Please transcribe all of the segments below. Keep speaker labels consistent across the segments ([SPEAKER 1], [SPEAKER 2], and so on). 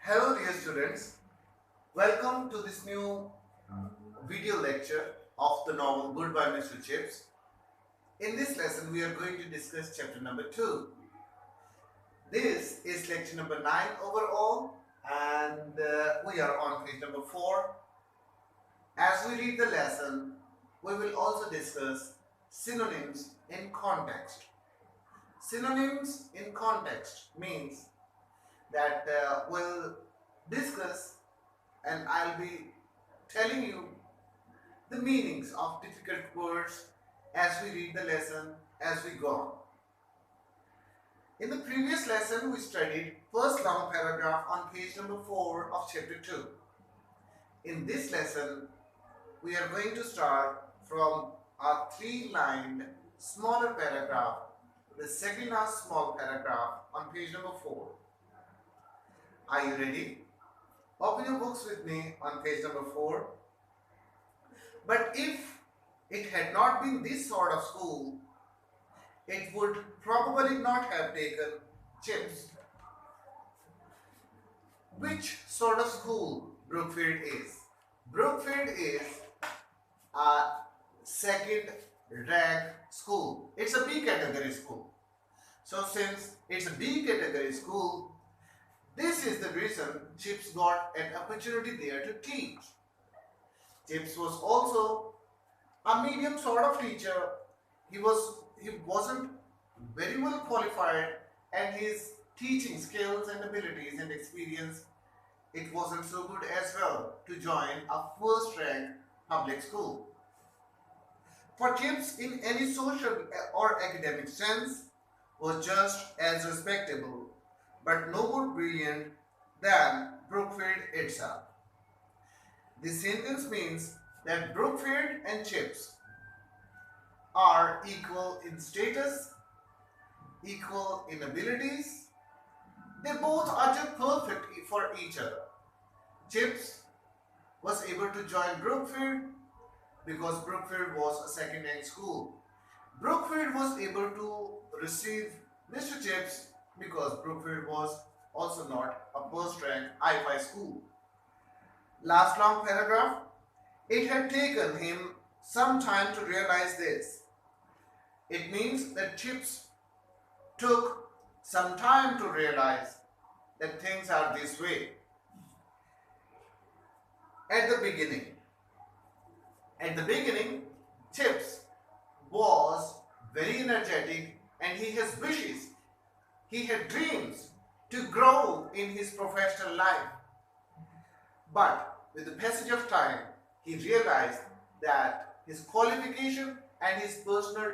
[SPEAKER 1] Hello dear students, welcome to this new video lecture of the novel Goodbye Mr. Chips. In this lesson we are going to discuss chapter number 2. This is lecture number 9 overall and we are on page number 4. As we read the lesson, we will also discuss synonyms in context. Synonyms in context means that we'll discuss and I'll be telling you the meanings of difficult words as we read the lesson as we go on. In the previous lesson, we studied first long paragraph on page number 4 of chapter 2. In this lesson, we are going to start from a 3-lined smaller paragraph, the second last small paragraph on page number 4. Are you ready? Open your books with me on page number 4. But if it had not been this sort of school, it would probably not have taken chips. Which sort of school Brookfield is? Brookfield is a second rank school. It's a B category school. So since it's a B category school, this is the reason Chips got an opportunity there to teach. Chips was also a medium sort of teacher. He wasn't very well qualified, and his teaching skills and abilities and experience, it wasn't so good as well to join a first rank public school. For Chips, in any social or academic sense, was just as respectable but no more brilliant than Brookfield itself. This sentence means that Brookfield and Chips are equal in status, equal in abilities. They both are just perfect for each other. Chips was able to join Brookfield because Brookfield was a second-rank school. Brookfield was able to receive Mr. Chips because Brookfield was also not a first-rank I-5 school. Last long paragraph. It had taken him some time to realize this. It means that Chips took some time to realize that things are this way. At the beginning, Chips was very energetic and he has wishes. He had dreams to grow in his professional life. But with the passage of time, he realized that his qualification and his personal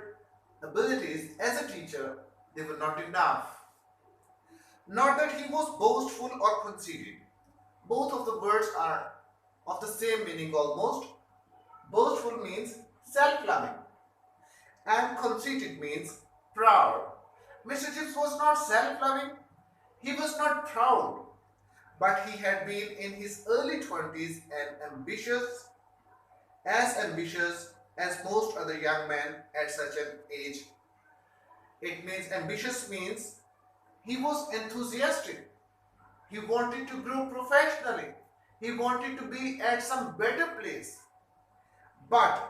[SPEAKER 1] abilities as a teacher, they were not enough. Not that he was boastful or conceited. Both of the words are of the same meaning almost. Boastful means self-loving and conceited means proud. Mr. Chips was not self-loving, he was not proud, but he had been in his early 20s and ambitious as most other young men at such an age. It means ambitious means he was enthusiastic. He wanted to grow professionally. He wanted to be at some better place. But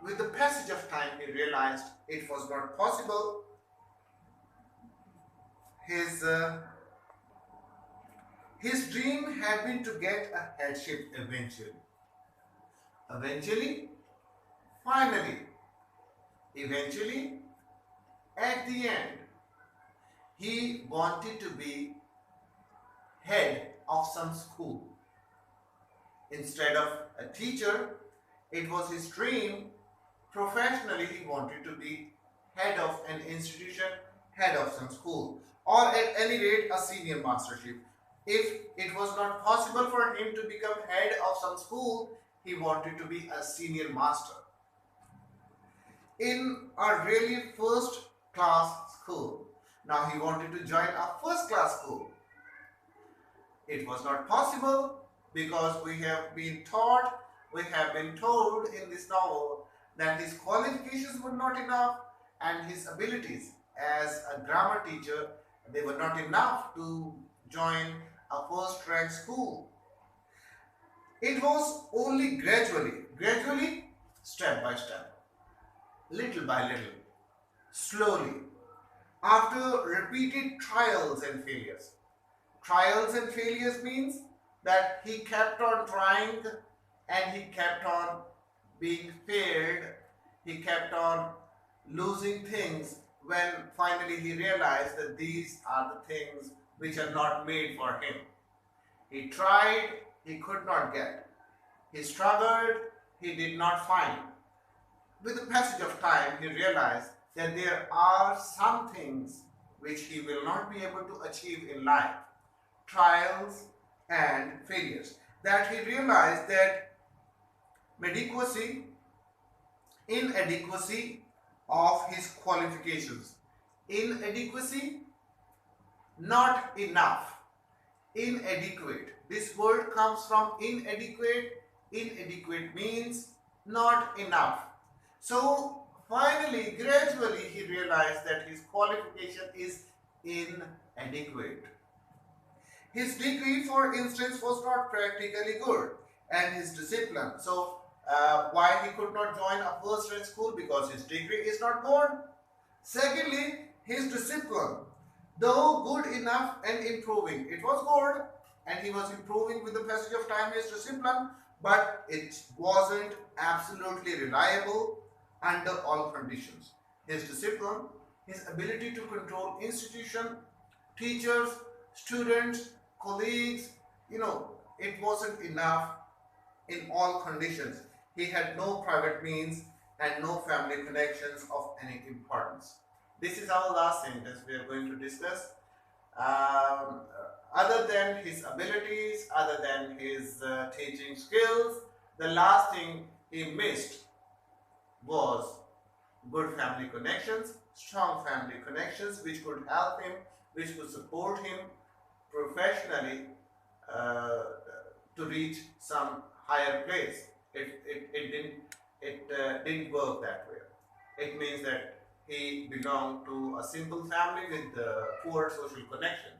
[SPEAKER 1] with the passage of time, he realized it was not possible. His dream had been to get a headship eventually. Finally, eventually, at the end, he wanted to be head of some school. Instead of a teacher, it was his dream. Professionally, he wanted to be head of an institution, head of some school, or at any rate, a senior mastership. If it was not possible for him to become head of some school, he wanted to be a senior master. In a really first class school. Now he wanted to join a first class school. It was not possible because we have been told in this novel that his qualifications were not enough and his abilities as a grammar teacher, they were not enough to join a first rank school. It was only gradually, step by step, little by little, slowly, after repeated trials and failures. Trials and failures means that he kept on trying and he kept on being failed, he kept on losing things when finally he realized that these are the things which are not made for him. He tried, he could not get. He struggled, he did not find. With the passage of time, he realized that there are some things which he will not be able to achieve in life, trials and failures. That he realized that inadequacy, inadequacy of his qualifications, inadequacy, not enough, inadequate. This word comes from inadequate. Inadequate means not enough. So finally, gradually, he realized that his qualification is inadequate. His degree, for instance, was not practically good, and his discipline. So, why he could not join a first rank school? Because his degree is not good. Secondly, his discipline, though good enough and improving, it was good, and he was improving with the passage of time. His discipline, but it wasn't absolutely reliable under all conditions. His discipline, his ability to control institution, teachers, students, colleagues, it wasn't enough in all conditions. He had no private means and no family connections of any importance. This is our last sentence we are going to discuss. Um, Other than his abilities, other than his teaching skills, the last thing he missed was good family connections, strong family connections which could help him, which could support him professionally uh, to reach some higher place. It didn't work that way. It means that he belonged to a simple family with poor social connections.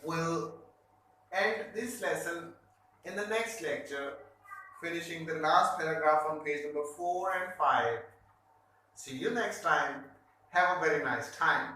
[SPEAKER 1] We'll end this lesson in the next lecture, finishing the last paragraph on page number 4 and 5. See you next time. Have a very nice time.